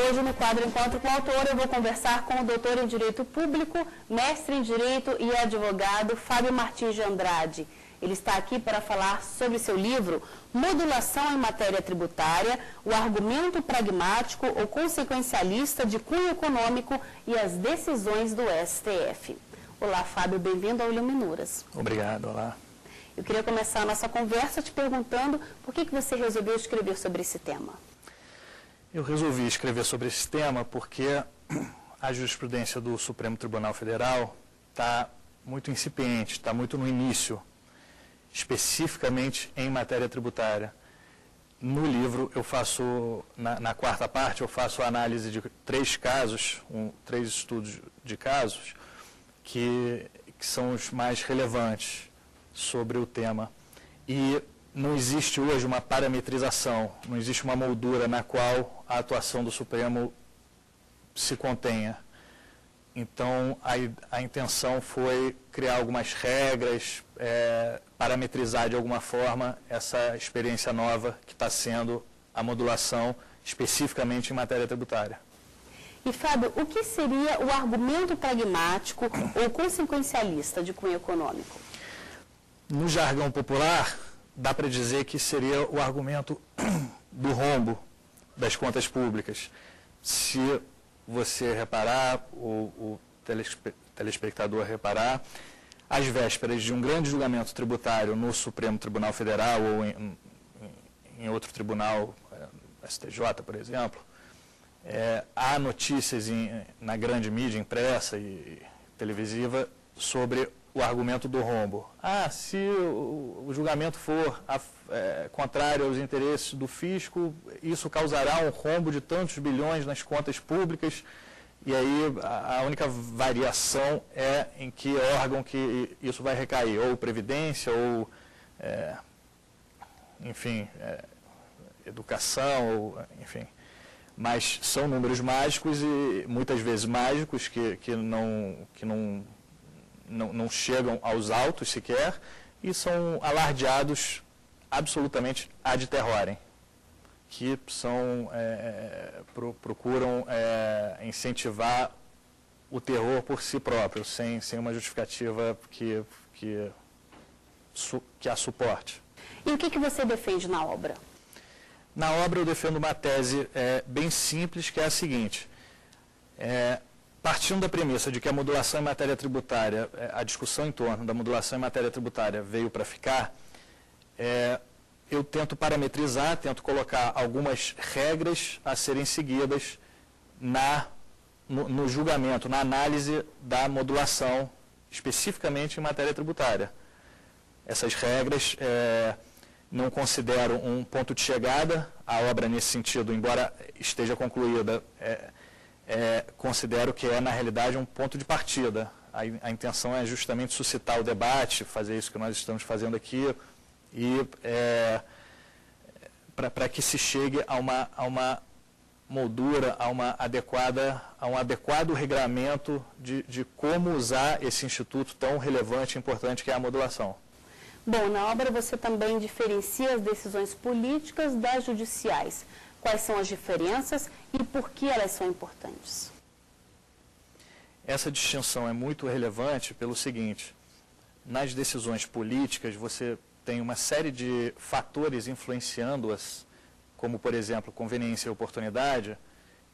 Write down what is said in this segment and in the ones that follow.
Hoje, no quadro Encontro com o Autor, eu vou conversar com o doutor em Direito Público, mestre em Direito e advogado Fábio Martins de Andrade. Ele está aqui para falar sobre seu livro Modulação em Matéria Tributária, o argumento pragmático ou consequencialista de cunho econômico e as decisões do STF. Olá, Fábio, bem-vindo ao Iluminuras. Obrigado, olá. Eu queria começar a nossa conversa te perguntando por que você resolveu escrever sobre esse tema. Eu resolvi escrever sobre esse tema porque a jurisprudência do Supremo Tribunal Federal está muito incipiente, está muito no início, especificamente em matéria tributária. No livro, eu faço, na quarta parte, eu faço a análise de três casos, três estudos de casos, que são os mais relevantes sobre o tema. E não existe hoje uma parametrização, não existe uma moldura na qual a atuação do Supremo se contenha. Então, a intenção foi criar algumas regras, parametrizar de alguma forma essa experiência nova que está sendo a modulação, especificamente em matéria tributária. E, Fábio, o que seria o argumento pragmático ou consequencialista de cunho econômico? No jargão popular, dá para dizer que seria o argumento do rombo das contas públicas. Se você reparar, o telespectador reparar, às vésperas de um grande julgamento tributário no Supremo Tribunal Federal ou em outro tribunal, STJ, por exemplo, há notícias na grande mídia impressa e televisiva sobre o argumento do rombo. Se o julgamento for contrário aos interesses do fisco, isso causará um rombo de tantos bilhões nas contas públicas, e aí a única variação é em que órgão que isso vai recair, ou Previdência, ou, educação, ou, enfim. Mas são números mágicos e muitas vezes mágicos que não chegam aos autos sequer e são alardeados absolutamente ad terrorem, que procuram incentivar o terror por si próprio, sem uma justificativa que a suporte. E o que você defende na obra? Na obra eu defendo uma tese bem simples, que é a seguinte: partindo da premissa de que a modulação em matéria tributária, a discussão em torno da modulação em matéria tributária veio para ficar, eu tento parametrizar, tento colocar algumas regras a serem seguidas no julgamento, na análise da modulação, especificamente em matéria tributária. Essas regras não considero um ponto de chegada, a obra nesse sentido, embora esteja concluída, considero que na realidade, um ponto de partida. A intenção é justamente suscitar o debate, fazer isso que nós estamos fazendo aqui, e para que se chegue a uma moldura, a um adequado regramento de como usar esse instituto tão relevante e importante que é a modulação. Bom, na obra você também diferencia as decisões políticas das judiciais. Quais são as diferenças e por que elas são importantes? Essa distinção é muito relevante pelo seguinte: nas decisões políticas você tem uma série de fatores influenciando-as, como, por exemplo, conveniência e oportunidade,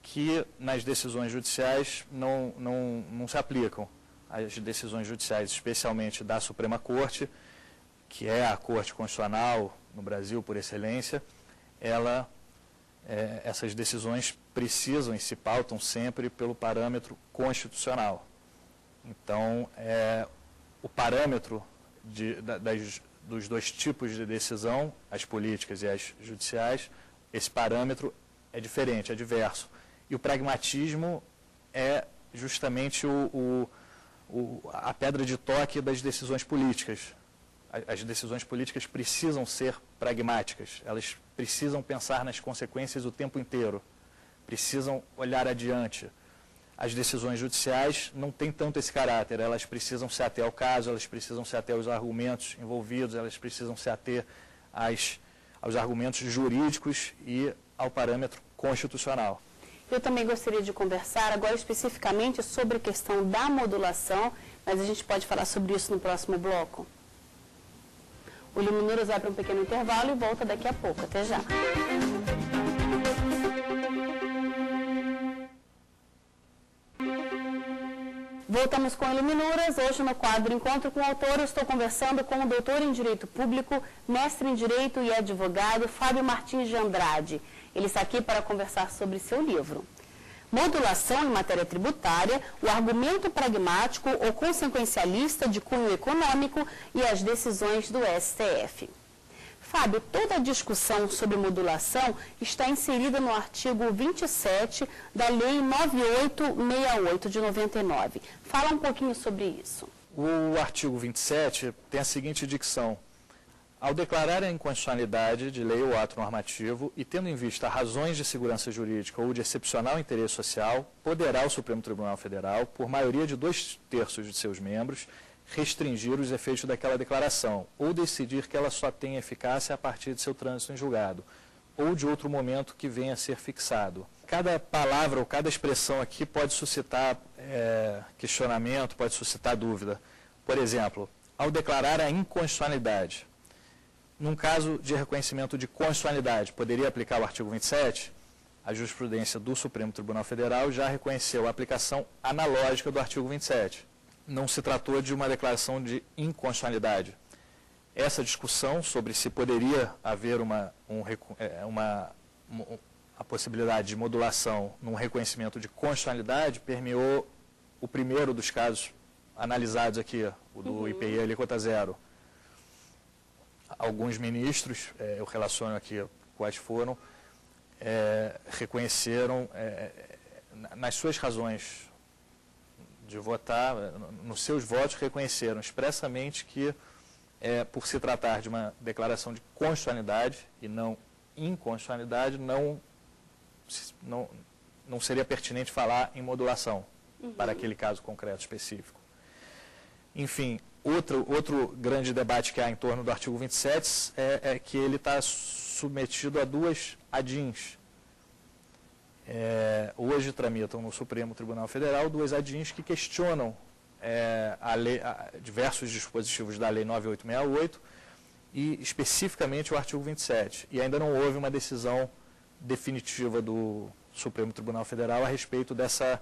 que nas decisões judiciais não se aplicam. As decisões judiciais, especialmente da Suprema Corte, que é a Corte Constitucional no Brasil por excelência, essas decisões precisam e se pautam sempre pelo parâmetro constitucional. Então, o parâmetro dos dois tipos de decisão, as políticas e as judiciais, esse parâmetro é diferente, é diverso. E o pragmatismo é justamente a pedra de toque das decisões políticas. As decisões políticas precisam ser pragmáticas, elas precisam pensar nas consequências o tempo inteiro, precisam olhar adiante. As decisões judiciais não têm tanto esse caráter, elas precisam se ater ao caso, elas precisam se ater aos argumentos envolvidos, elas precisam se ater aos argumentos jurídicos e ao parâmetro constitucional. Eu também gostaria de conversar agora especificamente sobre a questão da modulação, mas a gente pode falar sobre isso no próximo bloco. O Luminuras vai para um pequeno intervalo e volta daqui a pouco. Até já. Voltamos com Iluminuras. Hoje no quadro Encontro com o Autor, eu estou conversando com o doutor em Direito Público, mestre em Direito e advogado, Fábio Martins de Andrade. Ele está aqui para conversar sobre seu livro. Modulação em matéria tributária, o argumento pragmático ou consequencialista de cunho econômico e as decisões do STF. Fábio, toda a discussão sobre modulação está inserida no artigo 27 da Lei 9868 de 99. Fala um pouquinho sobre isso. O artigo 27 tem a seguinte dicção: ao declarar a inconstitucionalidade de lei ou ato normativo e tendo em vista razões de segurança jurídica ou de excepcional interesse social, poderá o Supremo Tribunal Federal, por maioria de 2/3 de seus membros, restringir os efeitos daquela declaração ou decidir que ela só tem eficácia a partir de seu trânsito em julgado ou de outro momento que venha a ser fixado. Cada palavra ou cada expressão aqui pode suscitar questionamento, pode suscitar dúvida. Por exemplo, ao declarar a inconstitucionalidade, num caso de reconhecimento de constitucionalidade, poderia aplicar o artigo 27? A jurisprudência do Supremo Tribunal Federal já reconheceu a aplicação analógica do artigo 27. Não se tratou de uma declaração de inconstitucionalidade. Essa discussão sobre se poderia haver a possibilidade de modulação num reconhecimento de constitucionalidade permeou o primeiro dos casos analisados aqui, o do IPI alíquota zero. Alguns ministros, eu relaciono aqui quais foram, reconheceram nas suas razões de votar, nos seus votos, reconheceram expressamente que, por se tratar de uma declaração de constitucionalidade e não inconstitucionalidade, não seria pertinente falar em modulação para aquele caso concreto específico. Enfim, outro grande debate que há em torno do artigo 27 é que ele está submetido a duas ADINs. Hoje tramitam no Supremo Tribunal Federal duas ADINs que questionam diversos dispositivos da Lei 9868 e especificamente o artigo 27. E ainda não houve uma decisão definitiva do Supremo Tribunal Federal a respeito dessas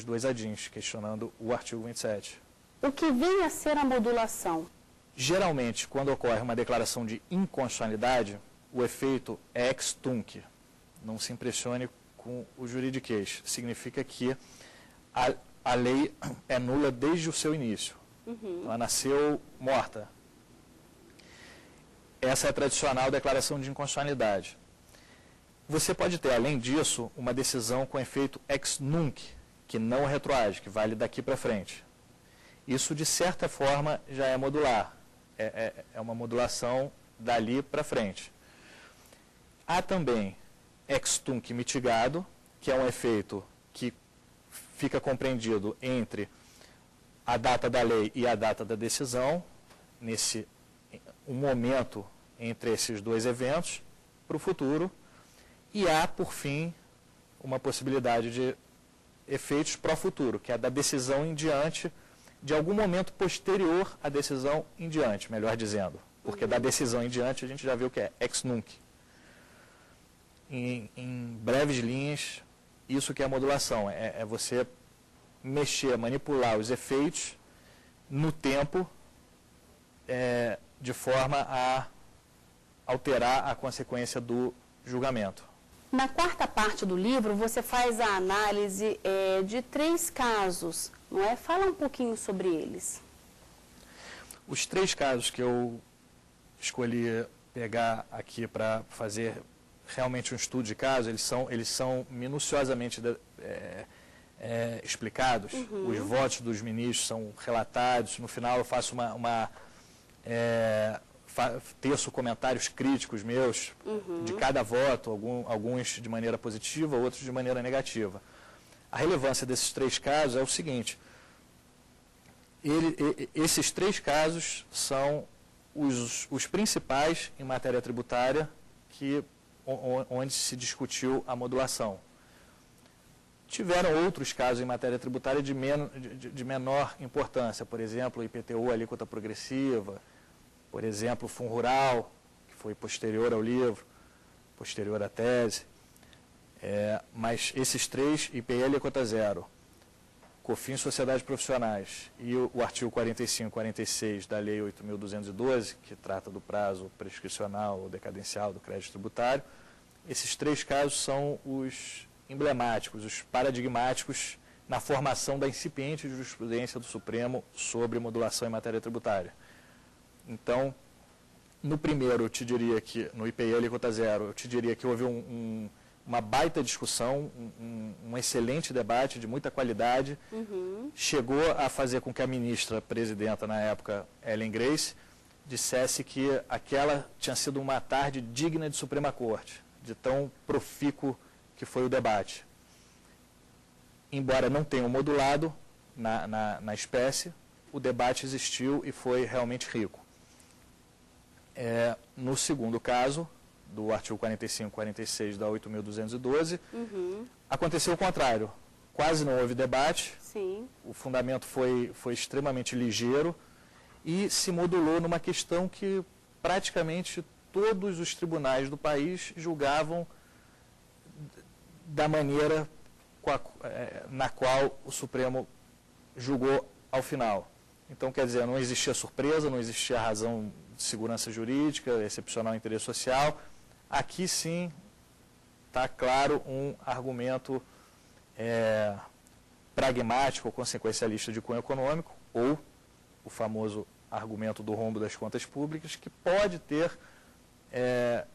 duas ADINs, questionando o artigo 27. O que vem a ser a modulação? Geralmente, quando ocorre uma declaração de inconstitucionalidade, o efeito é ex tunc. Não se impressione com o juridiquês. Significa que a lei é nula desde o seu início. Ela nasceu morta. Essa é a tradicional declaração de inconstitucionalidade. Você pode ter, além disso, uma decisão com efeito ex nunc, que não retroage, que vale daqui para frente. Isso, de certa forma, já é modular. É uma modulação dali para frente. Há também ex tunc mitigado, que é um efeito que fica compreendido entre a data da lei e a data da decisão, um momento entre esses dois eventos, para o futuro, e há, por fim, uma possibilidade de efeitos pró-futuro, que é da decisão em diante, de algum momento posterior à decisão em diante, melhor dizendo, porque da decisão em diante a gente já viu que é ex nunc. Em breves linhas, isso que é a modulação, é você mexer, manipular os efeitos no tempo de forma a alterar a consequência do julgamento. Na quarta parte do livro, você faz a análise de 3 casos, não é? Fala um pouquinho sobre eles. Os 3 casos que eu escolhi pegar aqui para fazer realmente um estudo de caso, eles são minuciosamente explicados. Os votos dos ministros são relatados. No final eu faço teço comentários críticos meus de cada voto, alguns de maneira positiva, outros de maneira negativa. A relevância desses 3 casos é o seguinte: esses 3 casos são os principais em matéria tributária que onde se discutiu a modulação. Tiveram outros casos em matéria tributária de menor importância, por exemplo, o IPTU, alíquota progressiva, por exemplo, o Fundo Rural, que foi posterior ao livro, posterior à tese. Mas esses três, IPI alíquota zero, COFINS sociedades profissionais e o artigo 45 e 46 da Lei 8.212, que trata do prazo prescricional ou decadencial do crédito tributário, esses três casos são os emblemáticos, os paradigmáticos na formação da incipiente jurisprudência do Supremo sobre modulação em matéria tributária. Então, no primeiro, eu te diria que, no IPI alíquota zero, eu te diria que houve uma baita discussão, um excelente debate de muita qualidade, chegou a fazer com que a ministra presidenta na época, Ellen Grace, dissesse que aquela tinha sido uma tarde digna de Suprema Corte, de tão profícuo que foi o debate. Embora não tenham modulado na espécie, o debate existiu e foi realmente rico. No segundo caso, do artigo 45 e 46 da 8.212, aconteceu o contrário. Quase não houve debate, Sim. O fundamento foi extremamente ligeiro e se modulou numa questão que praticamente todos os tribunais do país julgavam da maneira na qual o Supremo julgou ao final. Então, quer dizer, não existia surpresa, não existia razão de segurança jurídica, excepcional interesse social. Aqui, sim, está claro um argumento pragmático ou consequencialista de cunho econômico, ou o famoso argumento do rombo das contas públicas, que pode ter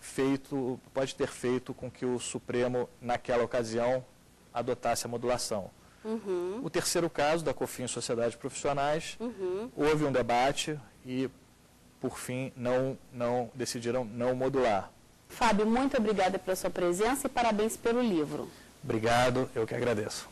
feito com que o Supremo, naquela ocasião, adotasse a modulação. O terceiro caso, da COFINS sociedades profissionais, houve um debate e, por fim, decidiram não modular. Fábio, muito obrigada pela sua presença e parabéns pelo livro. Obrigado, eu que agradeço.